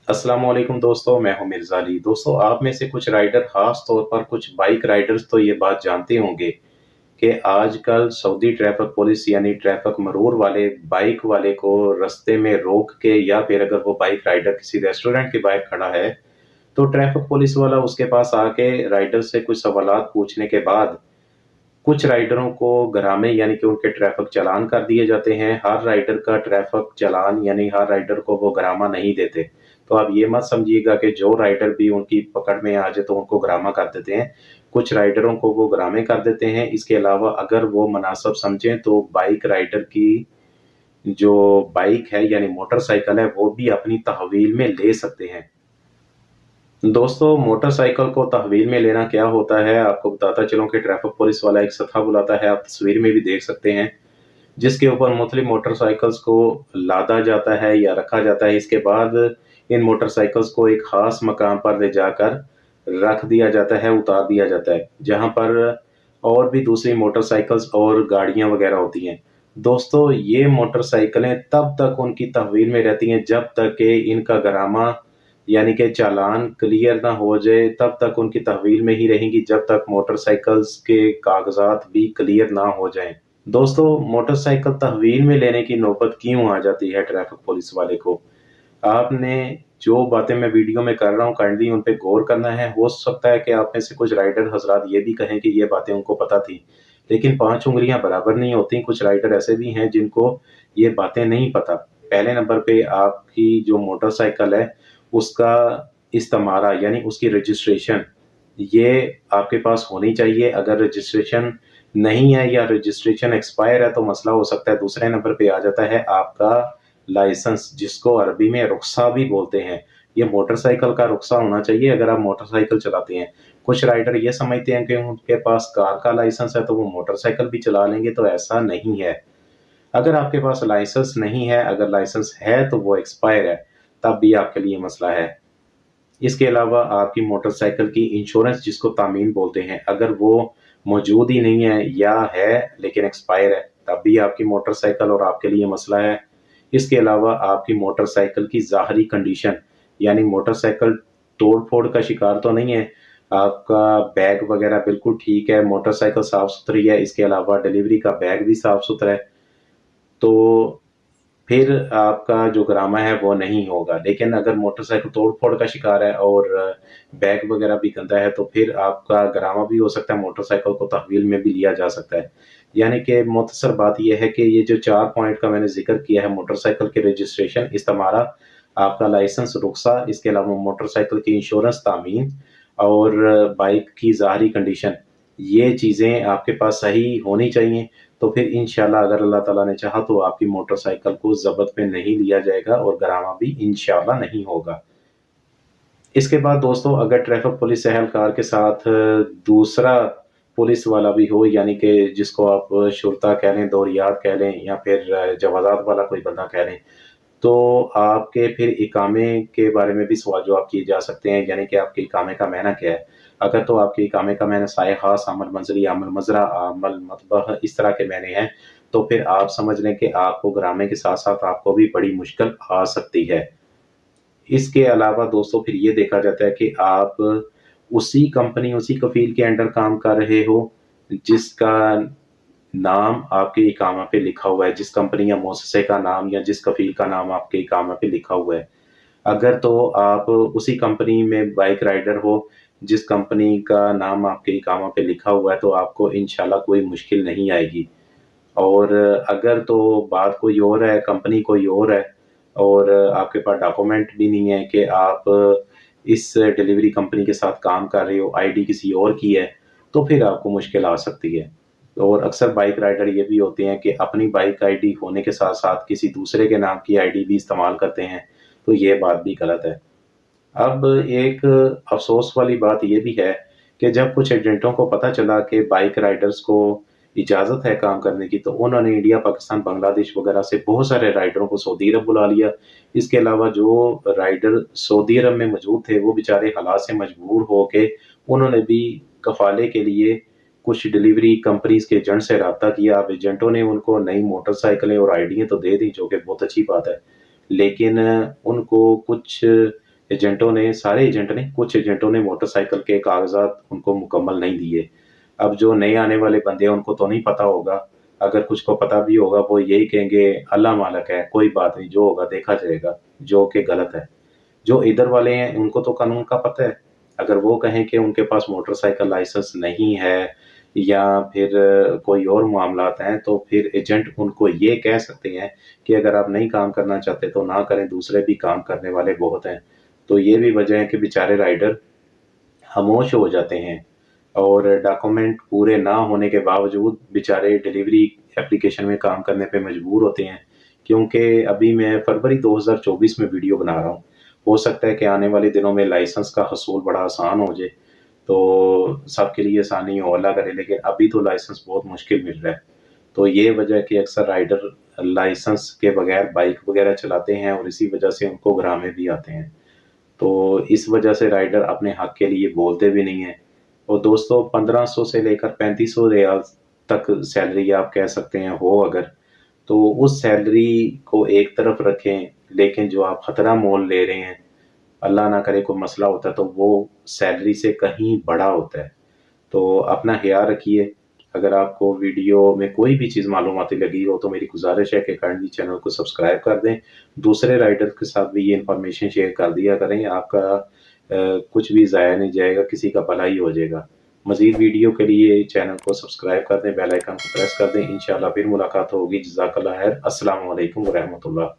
अस्सलाम वालेकुम दोस्तों, मैं हूं मिर्ज़ा अली। दोस्तों, आप में से कुछ राइडर ख़ास तौर पर कुछ बाइक राइडर्स तो ये बात जानते होंगे कि आजकल सऊदी ट्रैफ़िक पुलिस यानी ट्रैफ़िक मरूर वाले बाइक वाले को रास्ते में रोक के या फिर अगर वो बाइक राइडर किसी रेस्टोरेंट के बाहर खड़ा है, तो ट्रैफ़िक पुलिस वाला उसके पास आके राइडर से कुछ सवालात पूछने के बाद कुछ राइडरों को गरामे यानी कि उनके ट्रैफ़िक चालान कर दिए जाते हैं। हर राइडर का ट्रैफ़िक चालान यानी हर राइडर को वो गरामा नहीं देते। तो आप ये मत समझिएगा कि जो राइडर भी उनकी पकड़ में आ जाए तो उनको गरामा कर देते हैं। कुछ राइडरों को वो गरामे कर देते हैं। इसके अलावा अगर वो मुनासिब समझें तो बाइक राइडर की जो बाइक है यानी मोटरसाइकिल है वो भी अपनी तहवील में ले सकते हैं। दोस्तों, मोटरसाइकिल को तहवील में लेना क्या होता है, आपको बताता चलूँ कि ट्रैफ़िक पुलिस वाला एक सथा बुलाता है, आप तस्वीर में भी देख सकते हैं, जिसके ऊपर मुख्तलिफ मोटरसाइकिल्स को लादा जाता है या रखा जाता है। इसके बाद इन मोटरसाइकिल्स को एक ख़ास मकाम पर ले जाकर रख दिया जाता है, उतार दिया जाता है, जहाँ पर और भी दूसरी मोटरसाइकिल्स और गाड़ियाँ वग़ैरह होती हैं। दोस्तों, ये मोटरसाइकिलें तब तक उनकी तहवील में रहती हैं जब तक कि इनका गरामा यानी कि चालान क्लियर ना हो जाए, तब तक उनकी तहवील में ही रहेंगी जब तक मोटरसाइकिल्स के कागज़ात भी क्लियर ना हो जाएँ। दोस्तों, मोटरसाइकिल तहवील में लेने की नौबत क्यों आ जाती है ट्रैफ़िक पुलिस वाले को? आपने जो बातें मैं वीडियो में कर रहा हूँ काइंडली उन पे गौर करना है। हो सकता है कि आप में से कुछ राइडर हज़रात ये भी कहें कि ये बातें उनको पता थी, लेकिन 5 उँगलियाँ बराबर नहीं होती। कुछ राइडर ऐसे भी हैं जिनको ये बातें नहीं पता। पहले नंबर पे आपकी जो मोटरसाइकिल है, उसका इस्तिमारा यानी उसकी रजिस्ट्रेशन ये आपके पास होनी चाहिए। अगर रजिस्ट्रेशन नहीं है या रजिस्ट्रेशन एक्सपायर है तो मसला हो सकता है। दूसरे नंबर पे आ जाता है आपका लाइसेंस, जिसको अरबी में रुख़्सा भी बोलते हैं। ये मोटरसाइकिल का रुख़्सा होना चाहिए अगर आप मोटरसाइकिल चलाते हैं। कुछ राइडर ये समझते हैं कि उनके पास कार का लाइसेंस है तो वो मोटरसाइकिल भी चला लेंगे, तो ऐसा नहीं है। अगर आपके पास लाइसेंस नहीं है, अगर लाइसेंस है तो वो एक्सपायर है, तब भी आपके लिए मसला है। इसके अलावा आपकी मोटरसाइकिल की इंश्योरेंस जिसको तामीन बोलते हैं, अगर वो मौजूद ही नहीं है या है लेकिन एक्सपायर है, तब भी आपकी मोटरसाइकिल और आपके लिए मसला है। इसके अलावा आपकी मोटरसाइकिल की ज़ाहरी कंडीशन यानी मोटरसाइकिल तोड़-फोड़ का शिकार तो नहीं है, आपका बैग वगैरह बिल्कुल ठीक है, मोटरसाइकिल साफ-सुथरी है, इसके अलावा डिलीवरी का बैग भी साफ-सुथरा है, तो फिर आपका जो ग्रामा है वो नहीं होगा। लेकिन अगर मोटरसाइकिल तोड़-फोड़ का शिकार है और बैग वगैरह भी गंदा है तो फिर आपका ग्रामा भी हो सकता है, मोटरसाइकिल को तहवील में भी लिया जा सकता है। यानी कि मुख्तसर बात ये है कि ये जो 4 पॉइंट का मैंने ज़िक्र किया है, मोटरसाइकिल की रजिस्ट्रेशन, इस्तिमारा, आपका लाइसेंस, रुख़्सा, इसके अलावा मोटरसाइकिल की इंश्योरेंस तामीन और बाइक की ज़ाहरी कंडीशन, ये चीज़ें आपके पास सही होनी चाहिए। तो फिर इंशाल्लाह अगर अल्लाह ताला ने चाहा तो आपकी मोटरसाइकिल को ज़ब्त में नहीं लिया जाएगा और गरामा भी इंशाल्लाह नहीं होगा। इसके बाद दोस्तों, अगर ट्रैफ़िक पुलिस एहलकार के साथ दूसरा पुलिस वाला भी हो यानी कि जिसको आप शुर्ता कह लें, दोरियात कह लें या फिर जवाज़ात वाला कोई बंदा कह लें, तो आपके फिर इकामे के बारे में भी सवाल-जवाब किए जा सकते हैं, यानी कि आपके इकामे का मायना क्या है? अगर तो आपके इकामे का मायना साए ख़ास, अमल मंज़िली, अमल मज़रा, अमल मतबह इस तरह के मायने हैं, तो फिर आप समझ लें कि आपको ग्रामे के साथ-साथ आपको भी बड़ी मुश्किल आ सकती है। इसके अलावा दोस्तों फिर ये देखा जाता है कि आप उसी कंपनी, उसी कफ़ील के अंडर काम कर रहे हो, जिसका नाम आपके इकामा पे लिखा हुआ है, जिस कंपनी या मुअस्ससे का नाम या जिस कफ़ील का नाम आपके इकामा पे लिखा हुआ है। अगर तो आप उसी कंपनी में बाइक राइडर हो, जिस कंपनी का नाम आपके इकामा पे लिखा हुआ है, तो आपको इंशाल्लाह कोई मुश्किल नहीं आएगी। और अगर तो बात कोई और है, कंपनी कोई और है और आपके पास डॉक्यूमेंट भी नहीं है कि आप इस डिलीवरी कंपनी के साथ काम कर रहे हो, आईडी किसी और की है, तो फिर आपको मुश्किल आ सकती है। और अक्सर बाइक राइडर ये भी होते हैं कि अपनी बाइक आईडी होने के साथ-साथ किसी दूसरे के नाम की आईडी भी इस्तेमाल करते हैं, तो ये बात भी गलत है। अब एक अफ़सोस वाली बात ये भी है कि जब कुछ एजेंटों को पता चला कि बाइक राइडर्स को इजाज़त है काम करने की, तो उन्होंने इंडिया, पाकिस्तान, बांग्लादेश वगैरह से बहुत सारे राइडरों को सऊदी अरब बुला लिया। इसके अलावा जो राइडर सऊदी अरब में मौजूद थे, वो बेचारे हालात से मजबूर हो के उन्होंने भी कफ़ाले के लिए कुछ डिलीवरी कंपनीज़ के एजेंट से राब्ता किया। अब एजेंटों ने उनको नई मोटरसाइकिलें और आईडियाँ तो दे दी, जो कि बहुत अच्छी बात है। लेकिन उनको कुछ एजेंटों ने, सारे एजेंट ने, कुछ एजेंटों ने मोटरसाइकिल के कागजात उनको मुकम्मल नहीं दिए। अब जो नए आने वाले बंदे हैं उनको तो नहीं पता होगा, अगर कुछ को पता भी होगा वो यही कहेंगे अल्लाह मालिक है, कोई बात नहीं, जो होगा देखा जाएगा, जो कि गलत है। जो इधर वाले हैं उनको तो कानून का पता है, अगर वो कहें कि उनके पास मोटरसाइकिल लाइसेंस नहीं है या फिर कोई और मामलात हैं, तो फिर एजेंट उनको ये कह सकते हैं कि अगर आप नहीं काम करना चाहते तो ना करें, दूसरे भी काम करने वाले बहुत हैं। तो ये भी वजह है कि बेचारे राइडर खामोश हो जाते हैं और डॉक्यूमेंट पूरे ना होने के बावजूद बेचारे डिलीवरी एप्लीकेशन में काम करने पे मजबूर होते हैं। क्योंकि अभी मैं फरवरी 2024 में वीडियो बना रहा हूँ, हो सकता है कि आने वाले दिनों में लाइसेंस का हसूल बड़ा आसान हो जाए, तो सबके लिए आसानी हो, अल्लाह करे, लेकिन अभी तो लाइसेंस बहुत मुश्किल मिल रहा है। तो ये वजह है कि अक्सर राइडर लाइसेंस के बगैर बाइक वगैरह चलाते हैं और इसी वजह से उनको घरामे भी आते हैं। तो इस वजह से राइडर अपने हक के लिए बोलते भी नहीं हैं। और दोस्तों 1500 से लेकर 3500 रियाल तक सैलरी आप कह सकते हैं हो अगर, तो उस सैलरी को एक तरफ रखें, लेकिन जो आप खतरा मोल ले रहे हैं, अल्लाह ना करे कोई मसला होता है तो वो सैलरी से कहीं बड़ा होता है। तो अपना ख्याल रखिए। अगर आपको वीडियो में कोई भी चीज़ मालूमाती लगी हो तो मेरी गुजारिश है कि काइंडली चैनल को सब्सक्राइब कर दें, दूसरे राइडर के साथ भी ये इन्फॉर्मेशन शेयर कर दिया करें, आपका कुछ भी ज़ाया नहीं जाएगा, किसी का भला ही हो जाएगा। मज़ीद वीडियो के लिए चैनल को सब्सक्राइब कर दें, बेल आइकन को प्रेस कर दें। इंशाल्लाह फिर मुलाकात होगी। जज़ाकल्लाह खैर। अस्सलामु अलैकुम व रहमतुल्लाह।